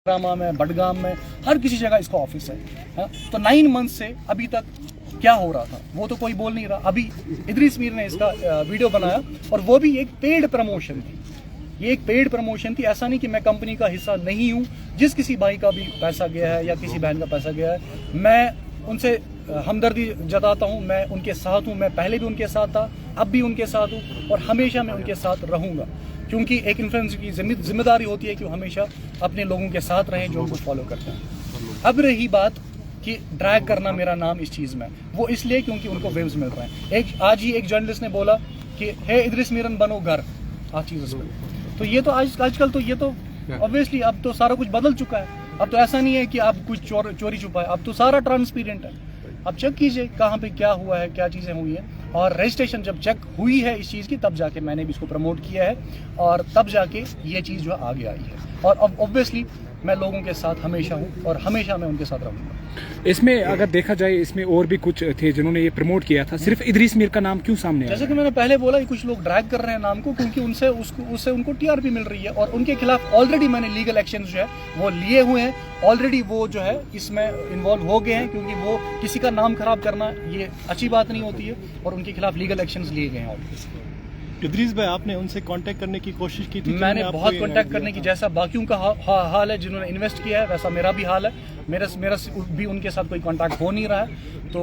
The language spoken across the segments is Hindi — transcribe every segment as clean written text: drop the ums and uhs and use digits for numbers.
रामा में, बडगाम में, हर किसी जगह इसका ऑफिस है। तो 9 मंथ से अभी तक क्या हो रहा था वो तो कोई बोल नहीं रहा। अभी इदरीस मीर ने इसका वीडियो बनाया और वो भी एक पेड प्रमोशन थी। ये एक पेड प्रमोशन थी, ऐसा नहीं कि मैं कंपनी का हिस्सा नहीं हूँ। जिस किसी भाई का भी पैसा गया है या किसी बहन का पैसा गया है, मैं उनसे हमदर्दी जताता हूँ। मैं उनके साथ हूँ, मैं पहले भी उनके साथ था, अब भी उनके साथ हूँ और हमेशा मैं उनके साथ रहूँगा, क्योंकि एक इन्फ्लुएंसर की जिम्मेदारी होती है कि वो हमेशा अपने लोगों के साथ रहें जो उनको फॉलो करते हैं। अब रही बात कि ड्रैग करना मेरा नाम इस चीज़ में, वो इसलिए क्योंकि उनको व्यूज मिल रहे हैं। आज ही एक जर्नलिस्ट ने बोला कि हे इदरीस मीरन बनो घर, आप चीज़ तो ये तो आजकल तो ये तो ऑब्वियसली अब तो सारा कुछ बदल चुका है। अब तो ऐसा नहीं है कि आप कुछ चोरी छुपाए, अब तो सारा ट्रांसपेरेंट है। अब चेक कीजिए कहाँ पे क्या हुआ है, क्या चीज़ें हुई हैं, और रजिस्ट्रेशन जब चेक हुई है इस चीज़ की तब जाके मैंने भी इसको प्रमोट किया है और तब जाके ये चीज़ जो आगे आई है। और अब ऑब्वियसली मैं लोगों के साथ हमेशा हूँ और हमेशा मैं उनके साथ रहूँगा। इसमें अगर देखा जाए, इसमें और भी कुछ थे जिन्होंने ये प्रमोट किया था, सिर्फ इदरीस मीर का नाम क्यों सामने आया? जैसे कि मैंने पहले बोला कि कुछ लोग ड्रैग कर रहे हैं नाम को, क्योंकि उससे उनको टीआरपी मिल रही है और उनके खिलाफ ऑलरेडी मैंने लीगल एक्शन जो है वो लिए हुए हैं। ऑलरेडी वो जो है इसमें इन्वॉल्व हो गए हैं, क्योंकि वो किसी का नाम खराब करना ये अच्छी बात नहीं होती है और उनके खिलाफ लीगल एक्शन लिए गए हैं ऑलरेडी। इदरीस भाई, आपने उनसे कांटेक्ट करने की कोशिश की थी? मैंने बहुत कांटेक्ट करने की, जैसा बाकियों का हाल है जिन्होंने इन्वेस्ट किया है, वैसा मेरा भी हाल है। मेरा भी उनके साथ कोई कांटेक्ट हो नहीं रहा है। तो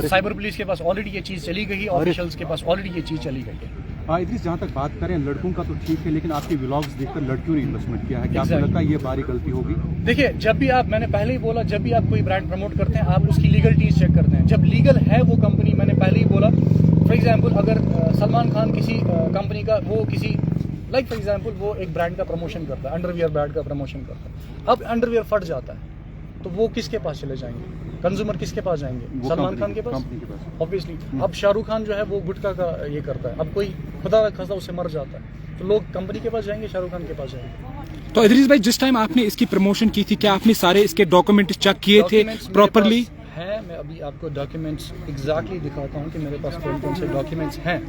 साइबर पुलिस के पास ऑलरेडी ये चीज़ चली गई, ऑफिशियल्स के पास ऑलरेडी ये चीज़ चली गई है। हाँ इदरीस, जहाँ तक बात करें लड़कों का तो ठीक है, लेकिन आपके व्लॉग्स देखकर लड़कियों ने इन्वेस्टमेंट किया है, क्या आपको लगता है ये बारी गलती होगी? देखिए, जब भी आप, मैंने पहले ही बोला, जब भी आप कोई ब्रांड प्रमोट करते हैं आप उसकी लीगलिटीज चेक करते हैं। जब लीगल है वो कंपनी, मैंने पहले ही बोला, फॉर एग्जाम्पल अगर सलमान खान किसी कंपनी का वो किसी लाइक फॉर एग्जाम्पल वो एक ब्रांड का प्रमोशन करता है, अंडरवियर ब्रांड का प्रमोशन करता है, अब अंडरवियर फट जाता है तो वो किसके पास चले जाएंगे? कंज्यूमर किसके पास जाएंगे? सलमान खान के पास ऑब्वियसली। अब शाहरुख खान जो है वो गुटखा का ये करता है, अब कोई खुदा ना खास्ता उससे मर जाता है तो लोग कंपनी के पास जाएंगे, शाहरुख खान के पास जाएंगे। तो इदरीस भाई, जिस टाइम आपने इसकी प्रमोशन की थी, क्या आपने सारे इसके डॉक्यूमेंट चेक किए थे प्रॉपरली? है, मैं अभी आपको डॉक्यूमेंट्स एग्जैक्टली दिखाता हूँ कि मेरे पास कौन कौन से डॉक्यूमेंट्स हैं।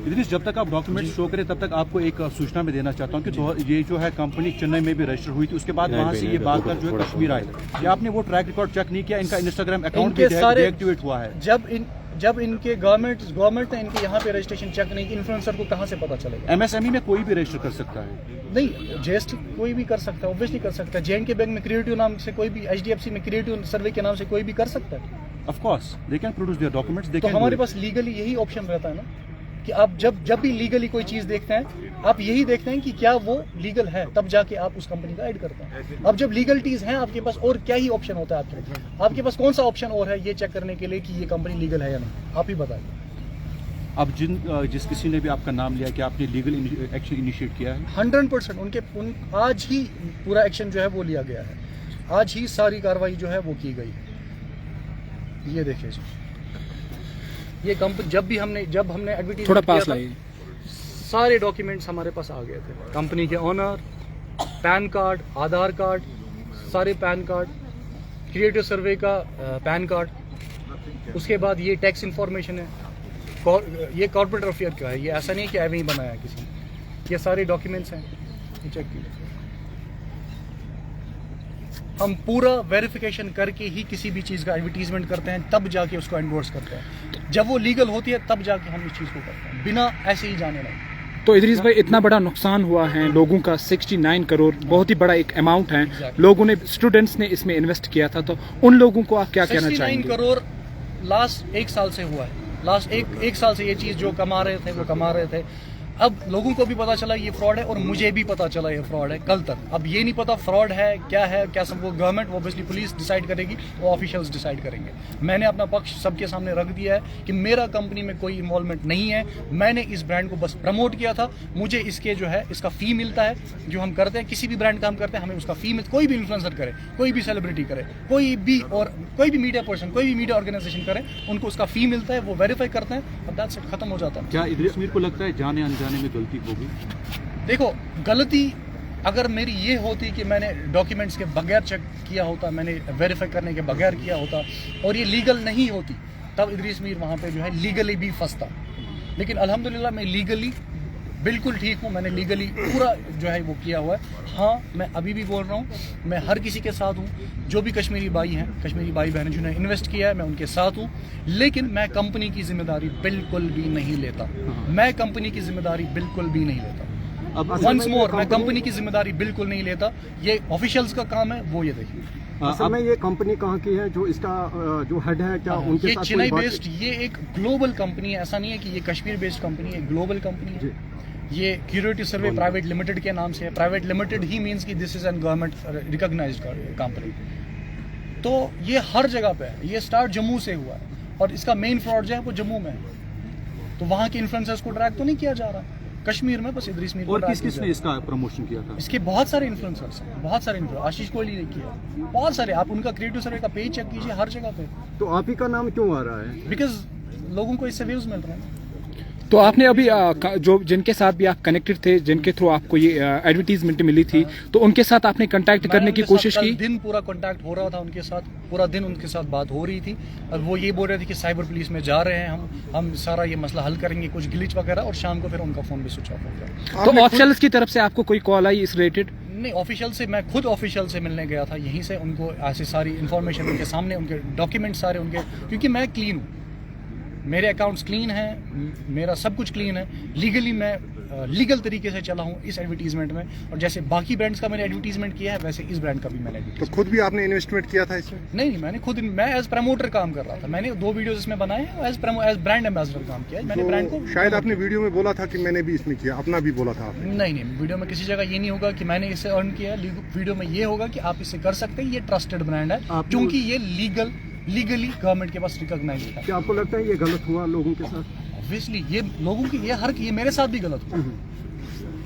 इदरीस, जब तक आप डॉक्यूमेंट शो करें तब तक आपको एक सूचना में देना चाहता हूँ कि तो ये जो है कंपनी चेन्नई में भी रजिस्टर हुई थी, उसके बाद वहाँ से ये बात कर जो है कश्मीर आए, क्या आपने वो ट्रैक रिकॉर्ड चेक नहीं किया? इनका इंस्टाग्राम अकाउंट भी डीएक्टिवेट हुआ है। जब इनके गवर्नमेंट ने इनके यहाँ पे रजिस्ट्रेशन चेक नहीं, इन्फ्लुएंसर को कहाँ से पता चलेगा? एमएसएमई में कोई भी रजिस्टर कर सकता है? नहीं, जीएसटी कोई भी कर सकता है, ऑब्वियसली कर सकता है। जेएनके बैंक में क्रिएटिव नाम से कोई भी, एचडीएफसी में क्रिएटिव सर्वे के नाम से कोई भी कर सकता है। Of course they can produce their documents. तो हमारे पास लीगली यही ऑप्शन रहता है ना कि आप जब भी लीगली कोई चीज़ देखते हैं, आप यही देखते हैं कि क्या वो लीगल है, तब जाके आप उस कंपनी का ऐड करते हैं। अब जब लीगलिटीज हैं आपके पास, और क्या ही ऑप्शन होता है आपके पास कौन सा ऑप्शन और है ये चेक करने के लिए कि ये कंपनी लीगल है या नहीं? आप ही बताइए। अब जिस किसी ने भी आपका नाम लिया कि आपने लीगल एक्शन इनिशिएट किया है? 100% आज ही पूरा एक्शन जो है वो लिया गया है, आज ही सारी कार्रवाई जो है वो की गई है। ये देखिए जी, ये कंपनी जब हमने एडवर्टाइजमेंट थोड़ा पास लाइए, सारे डॉक्यूमेंट्स हमारे पास आ गए थे। कंपनी के ऑनर, पैन कार्ड, आधार कार्ड, सारे पैन कार्ड, क्रिएटिव सर्वे का पैन कार्ड, उसके बाद ये टैक्स इंफॉर्मेशन है, ये कॉर्पोरेट अफेयर का है, ये ऐसा नहीं है कि ऐਵੇਂ ही बनाया है किसी ने। ये सारे डॉक्यूमेंट्स हैं, ये चेक कीजिए। हम पूरा वेरिफिकेशन करके ही किसी भी चीज़ का एडवर्टीजमेंट करते हैं, तब जाके उसको एंडोर्स करते हैं। जब वो लीगल होती है तब जाके हम इस चीज़ को करते हैं, बिना ऐसे ही जाने नहीं। तो इदरीस भाई, इतना बड़ा नुकसान हुआ है लोगों का, 69 करोड़ बहुत ही बड़ा एक अमाउंट है। लोगों ने, स्टूडेंट्स ने इसमें इन्वेस्ट किया था, तो उन लोगों को आप क्या कहना चाहेंगे? 69 करोड़ लास्ट 1 साल से हुआ है। लास्ट एक साल से ये चीज़ जो कमा रहे थे वो कमा रहे थे। अब लोगों को भी पता चला ये फ्रॉड है और मुझे भी पता चला ये फ्रॉड है कल तक। अब ये नहीं पता फ्रॉड है क्या सब, वो गवर्नमेंट, ऑब्वियसली पुलिस डिसाइड करेगी, वो ऑफिशियल्स डिसाइड करेंगे। मैंने अपना पक्ष सबके सामने रख दिया है कि मेरा कंपनी में कोई इन्वॉल्वमेंट नहीं है, मैंने इस ब्रांड को बस प्रमोट किया था। मुझे इसके जो है इसका फ़ी मिलता है, जो हम करते हैं, किसी भी ब्रांड का हम करते हैं, हमें उसका फ़ी मिलता है। कोई भी इन्फ्लुएंसर करे, कोई भी सेलिब्रिटी करे, कोई भी मीडिया पर्सन, कोई भी मीडिया ऑर्गेनाइजेशन करे, उनको उसका फ़ी मिलता है, वो वेरीफाई करते हैं, अब दैट्स इट, खत्म हो जाता है। क्या इदरीस मीर को लगता है जाने अनजाने में गलती होगी? देखो, गलती अगर मेरी ये होती कि मैंने डॉक्यूमेंट्स के बगैर चेक किया होता, मैंने वेरीफाई करने के बगैर किया होता और ये लीगल नहीं होती, तब इदरीस मीर वहाँ पे जो है लीगली भी फंसता। लेकिन अल्हम्दुलिल्लाह मैं लीगली बिल्कुल ठीक हूँ, मैंने लीगली पूरा जो है वो किया हुआ है। हाँ, मैं अभी भी बोल रहा हूँ, मैं हर किसी के साथ हूँ, जो भी कश्मीरी भाई हैं, कश्मीरी भाई बहन जिन्होंने इन्वेस्ट किया है, मैं उनके साथ हूँ। लेकिन मैं कंपनी की जिम्मेदारी बिल्कुल भी नहीं लेता, मैं कंपनी की जिम्मेदारी बिल्कुल भी नहीं लेता। वंस मोर, मैं कंपनी की जिम्मेदारी बिल्कुल नहीं लेता। ये ऑफिशियल्स का काम है, वो ये देखिए। असल में ये कंपनी कहाँ की है, जो इसका जो हेड है, क्या उनके ये साथ चेन्नई कोई बात- बेस्ड, ये एक ग्लोबल कंपनी है, ऐसा नहीं है कि ये कश्मीर बेस्ड कंपनी है, ग्लोबल कंपनी है। ये क्यूरेटिव सर्वे प्राइवेट लिमिटेड के नाम से है। प्राइवेट लिमिटेड ही मींस कि this is an government recognized company. तो ये हर जगह पे है। ये स्टार्ट जम्मू से हुआ है और इसका मेन फ्रॉड जो है वो जम्मू में है। तो वहाँ के इन्फ्लुएंसर्स को ट्रैक तो नहीं किया जा रहा, कश्मीर में बस इदरीस मीर को और ट्रैक किस किया किस जा ने रहा। इसका प्रमोशन किया था? इसके बहुत सारे इन्फ्लुएंसर्स हैं, बहुत सारे आशीष कोहली ने किया, बहुत सारे। आप उनका क्रिएटिव सर्वे का पेज चेक कीजिए, हर जगह पे। तो आप ही का नाम क्यों आ रहा है? बिकॉज लोगों को इससे व्यूज मिल रहे हैं। तो आपने अभी जो जिनके साथ भी आप कनेक्टेड थे, जिनके थ्रू आपको ये एडवर्टीजमेंट मिली थी, तो उनके साथ आपने कांटेक्ट करने की कोशिश की? दिन पूरा कांटेक्ट हो रहा था उनके साथ, पूरा दिन उनके साथ बात हो रही थी। और वो ये बोल रहे थे कि साइबर पुलिस में जा रहे हैं, हम सारा ये मसला हल करेंगे, कुछ ग्लिच वगैरह। और शाम को फिर उनका फोन भी स्विच ऑफ हो गया। तो ऑफिशियल्स की तरफ से आपको कोई कॉल आई इस रिलेटेड? नहीं, ऑफिशियल से मैं खुद ऑफिशियल से मिलने गया था, यहीं से उनको ऐसी सारी इन्फॉर्मेशन उनके सामने, उनके डॉक्यूमेंट सारे उनके, क्योंकि मैं क्लीन हूँ, मेरे अकाउंट्स क्लीन हैं, मेरा सब कुछ क्लीन है। लीगली मैं लीगल तरीके से चला हूँ इस एडवर्टीजमेंट में। और जैसे बाकी ब्रांड्स का मैंने एडवर्टीजमेंट किया है, वैसे इस ब्रांड का भी मैंने तो खुद भी आपने इन्वेस्टमेंट किया था इसमें? नहीं, मैं एज प्रमोटर काम कर रहा था। मैंने 2 वीडियोस इसमें बनाए हैं, एज ब्रांड एम्बेसडर काम किया है मैंने ब्रांड को। शायद आपने वीडियो में बोला था कि मैंने भी इसमें किया, अपना भी बोला था आपने। नहीं, वीडियो में किसी जगह ये नहीं होगा कि मैंने इससे अर्न किया है। वीडियो में ये होगा कि आप इससे कर सकते हैं, ये ट्रस्टेड ब्रांड है, क्योंकि ये लीगली गवर्नमेंट के पास रिकॉग्नाइज है। क्या आपको लगता है ये गलत हुआ लोगों के साथ? ऑब्वियसली ये लोगों की ये मेरे साथ भी गलत हुआ।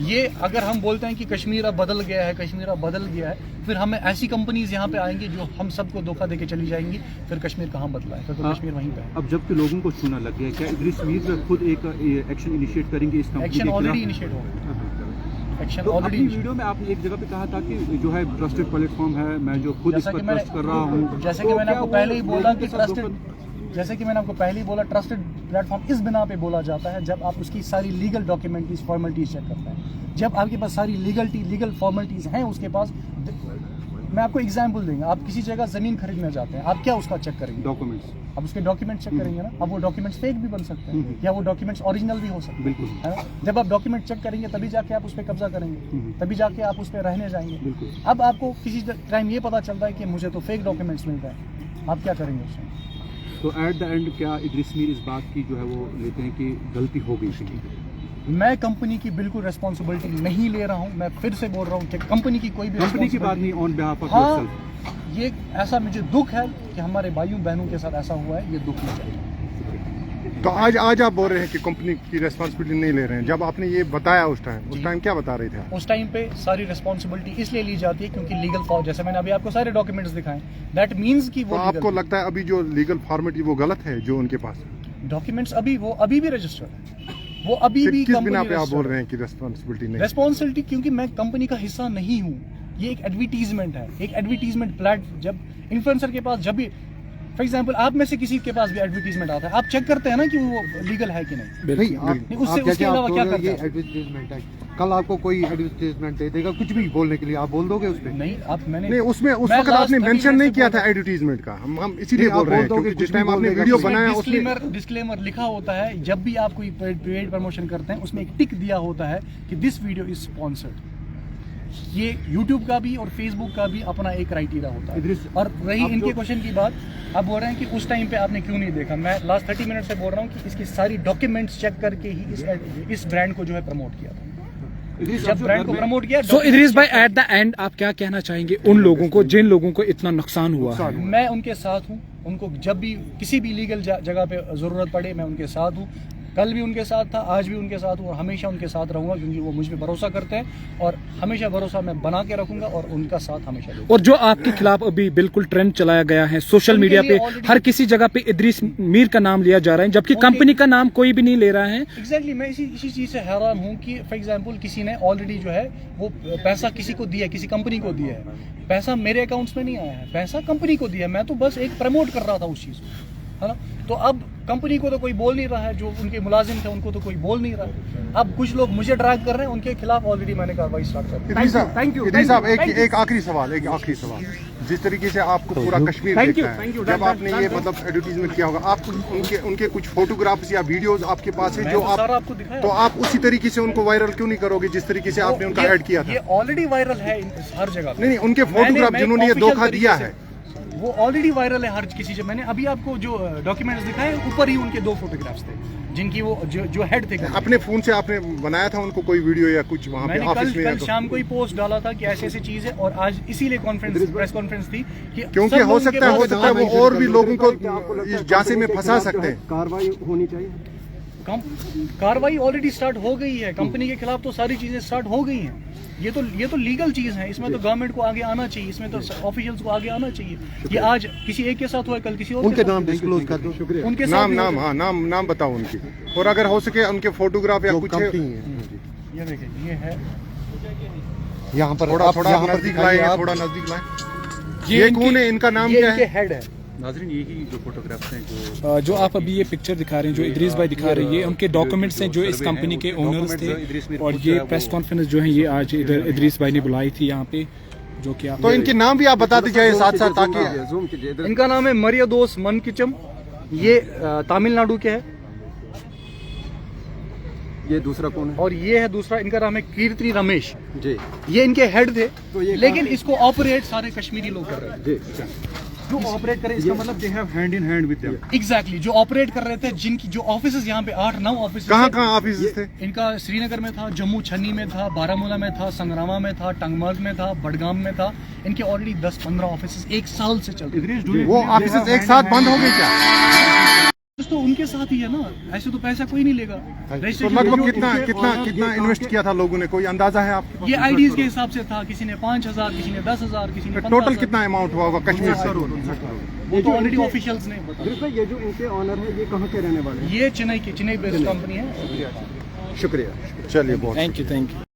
ये अगर हम बोलते हैं कि कश्मीर अब बदल गया है, कश्मीर अब बदल गया है, फिर हमें ऐसी कंपनीज यहाँ पे आएंगी जो हम सबको धोखा देके चली जाएंगी, फिर कश्मीर कहाँ बदला है? फिर तो कश्मीर वहीं पे है। अब जबकि लोगों को चूना लग गया, क्या इदरीस मीर खुद एक एक्शन इनिशिएट करेंगे इस कंपनी के एक्शन खिलाफ? ऑलरेडी इनिशिएट हो गया। एक्शन तो अपनी ऑलरेडी। वीडियो में आपने एक जगह पे कहा था कि जो है ट्रस्टेड प्लेटफॉर्म है, मैं जो खुद इस पर ट्रस्ट कर रहा हूँ। जैसे कि मैंने आपको पहले ही बोला कि ट्रस्टेड प्लेटफॉर्म इस बिना पे बोला जाता है जब आप उसकी सारी लीगल डॉक्यूमेंट्रीज फॉर्मेलिटीज चेक करते हैं। जब आपके पास सारी लीगल फॉर्मेलिटीज हैं उसके पास। मैं आपको एग्जांपल देंगे, आप किसी जगह जमीन खरीदने जाते हैं, आप क्या उसका चेक करेंगे? डॉक्यूमेंट्स। अब उसके डॉक्यूमेंट चेक करेंगे ना। अब वो डॉक्यूमेंट्स फेक भी बन सकते हैं या वो डॉक्यूमेंट्स ओरिजिनल भी हो सकते हैं, बिल्कुल। है ना? जब आप डॉक्यूमेंट चेक करेंगे तभी जाके आप उस पर कब्जा करेंगे, तभी जाके आप उस पर रहने जाएंगे। बिल्कुल। अब आपको किसी टाइम ये पता चलता है कि मुझे तो फेक डॉक्यूमेंट्स मिल गए, आप क्या करेंगे उसमें? तो एट द एंड क्या इदरीस मीर इस बात की जो है वो लेते हैं कि गलती हो गई थी? मैं कंपनी की बिल्कुल रिस्पॉन्सिबिलिटी नहीं ले रहा हूँ। मैं फिर से बोल रहा हूँ कि कंपनी की कोई भी कंपनी की बात नहीं, ऑन बिहाफ ऑफ हाँ, योरसेल्फ। ये ऐसा मुझे दुख है कि हमारे भाइयों बहनों के साथ ऐसा हुआ है, ये दुख नहीं चाहिए। तो आज आप बोल रहे हैं कि कंपनी की रिस्पांसिबिलिटी नहीं ले रहे हैं। जब आपने ये बताया उस टाइम क्या बता रहे थे आप? उस टाइम पे सारी रिस्पॉन्सिबिलिटी इसलिए ली जाती है क्योंकि लीगल फॉर्म, जैसे मैंने अभी आपको सारे डॉक्यूमेंट्स दिखाए, दैट मींस कि वो तो आपको लगता है अभी जो लीगल फॉर्मेलिटी वो गलत है जो उनके पास? डॉक्यूमेंट्स अभी भी रजिस्टर्ड है, वो अभी भी किस बिना पे आप बोल रहे हैं कि रिस्पांसिबिलिटी नहीं? रिस्पॉन्सिबिलिटी क्योंकि मैं कंपनी का हिस्सा नहीं हूँ। ये एक एडवर्टीजमेंट है, एक एडवर्टीजमेंट प्लेटफॉर्म। जब इन्फ्लुएंसर के पास, जब भी फॉर एग्जांपल आप में से किसी के पास भी एडवर्टीजमेंट आता है, आप चेक करते हैं ना कि वो लीगल है कि नहीं। नहीं, उसके अलावा क्या करते हैं? एडवर्टीजमेंट है, कल आपको कोई एडवर्टीजमेंट दे देगा कुछ भी बोलने के लिए, आप बोल दोगे उस पे? नहीं, आप मैंने नहीं, उसमें उस वक्त आपने मेंशन नहीं किया था एडवर्टीजमेंट का। हम इसीलिए बोल रहे हैं क्योंकि जिस टाइम आपने वीडियो बनाया उसमें डिस्क्लेमर लिखा होता है। जब भी आप कोई पेड प्रमोशन करते हैं उसमें एक टिक दिया होता है कि दिस वीडियो इज स्पॉन्सर्ड। ये YouTube का भी और Facebook का भी अपना एक क्राइटेरिया होता है। और रही इनके क्वेश्चन की बात, आप बोल रहे हैं कि उस टाइम पे आपने क्यों नहीं देखा। मैं लास्ट 30 मिनट से बोल रहा हूँ कि इसकी सारी डॉक्यूमेंट्स चेक करके ही इस ब्रांड को जो है प्रमोट किया था। जब ब्रांड को प्रमोट किया। सो इदरीस भाई, एट द एंड आप क्या कहना चाहेंगे उन लोगों को जिन लोगों को इतना नुकसान हुआ है? मैं उनके साथ हूँ, उनको जब भी किसी भी लीगल जगह पे जरूरत पड़े मैं उनके साथ हूँ। कल भी उनके साथ था, आज भी उनके साथ हूँ और हमेशा उनके साथ रहूंगा क्योंकि वो मुझ पे भरोसा करते हैं और हमेशा भरोसा मैं बना के रखूंगा और उनका साथ हमेशा दूंगा। और जो आपके खिलाफ अभी बिल्कुल ट्रेंड चलाया गया है सोशल मीडिया पे, हर किसी जगह पे इदरीस मीर का नाम लिया जा रहा है जबकि कंपनी का नाम कोई भी नहीं ले रहा है। एग्जैक्टली, मैं इसी चीज से हैरान हूँ कि फॉर एग्जाम्पल किसी ने ऑलरेडी जो है वो पैसा किसी को दिया, किसी कंपनी को दिया है। पैसा मेरे अकाउंट्स में नहीं आया है, पैसा कंपनी को दिया है। मैं तो बस एक प्रमोट कर रहा था उस चीज को, है ना। तो अब कंपनी को तो कोई बोल नहीं रहा है, जो उनके मुलाजिम थे उनको तो कोई बोल नहीं रहा है। अब कुछ लोग मुझे ड्रैग कर रहे हैं, उनके खिलाफ ऑलरेडी मैंने कार्रवाई स्टार्ट कर दी। इदरीस साहब एक आखिरी सवाल, जिस तरीके से आपको पूरा कश्मीर देखता है, जब आपने ये मतलब एडवर्टीजमेंट किया होगा, आप उनके कुछ फोटोग्राफ्स या वीडियोस आपके पास है जो तो सारा आपको दिखाया। तो आप उसी तरीके से उनको वायरल क्यों नहीं करोगे जिस तरीके से आपने उनका ऐड किया था? ये ऑलरेडी वायरल है हर जगह पे। नहीं, उनके फोटोग्राफ जिन्होंने ये धोखा दिया है वो ऑलरेडी वायरल है हर किसी से। मैंने अभी आपको जो डॉक्यूमेंट्स दिखाए, ऊपर ही उनके 2 फोटोग्राफ्स थे जिनकी वो जो हेड थे। अपने फोन से आपने बनाया था उनको कोई वीडियो या कुछ वहाँ पे मैंने ऑफिस में? कल शाम को ही पोस्ट डाला था कि ऐसी चीज है, और आज इसीलिए प्रेस कॉन्फ्रेंस थी कि क्योंकि हो सकता है वो और भी लोगों को इस जांचे में फंसा सकते हैं। कार्रवाई होनी चाहिए। कार्रवाई ऑलरेडी स्टार्ट हो गई है, कंपनी के खिलाफ तो सारी चीजें स्टार्ट हो गई हैं। ये तो लीगल चीज है, इसमें तो गवर्नमेंट को आगे आना चाहिए, इसमें तो ऑफिशियल्स को आगे आना चाहिए। ये आज किसी एक के साथ हुआ, कल किसी और उनके नाम डिस्क्लोज कर दो। शुक्रिया। उनके नाम बताओ उनकी, और अगर हो सके उनके फोटोग्राफ या कुछ। ये देखिए, ये है यहाँ पर थोड़ा नजदीक लाए। ये कौन है, इनका नाम क्या है? हेड है। नाजरीन, यही जो फोटोग्राफ्स हैं जो आप अभी ये पिक्चर दिखा रहे हैं, जो इदरीस भाई दिखा रहे हैं, ये उनके डॉक्यूमेंट्स हैं जो इस कंपनी के ओनर्स थे। और ये प्रेस कॉन्फ्रेंस जो है ये आज इधर इदरीस भाई ने बुलाई थी यहाँ पे, जो कि आप तो इनके नाम भी आप बता दीजिए साथ साथ, ताकि इनका नाम है मरियदोस मनकिचम, ये तमिलनाडु के है। ये दूसरा कौन है? और ये है दूसरा, इनका नाम है कीर्ति रमेश जी। ये इनके हेड थे, तो ये लेकिन इसको ऑपरेट सारे कश्मीरी लोग कर रहे थे। जो ऑपरेट करें, इसका मतलब they have hand in hand with them. Exactly, जो ऑपरेट कर रहे थे, जिनकी जो ऑफिस यहाँ पे 8-9 ऑफिस। कहाँ ऑफिस थे इनका? श्रीनगर में था, जम्मू छन्नी में था, बारामूला में था, संग्रामा में था, टंगमर्ग में था, बडगाम में था। इनके ऑलरेडी 10-15 ऑफिस 1 साल से चल रहे हैं। वो ऑफिस एक साथ बंद हो गए क्या? तो उनके साथ ही है ना, ऐसे तो पैसा कोई नहीं लेगा। तो लगभग कितना इन्वेस्ट किया था लोगों ने, कोई अंदाजा है आपके? ये आईडीज के हिसाब से था, किसी ने 5,000, किसी ने 10,000, किसी ने 15,000। टोटल कितना अमाउंट हुआ होगा कश्मीर से? वो तो ऑलरेडी ऑफिशियल्स ने बताया। ये जो इनके ऑनर है, ये कहाँ के रहने वाले हैं? ये चेन्नई बेस्ड कंपनी है। शुक्रिया। चलिए, बहुत थैंक यू।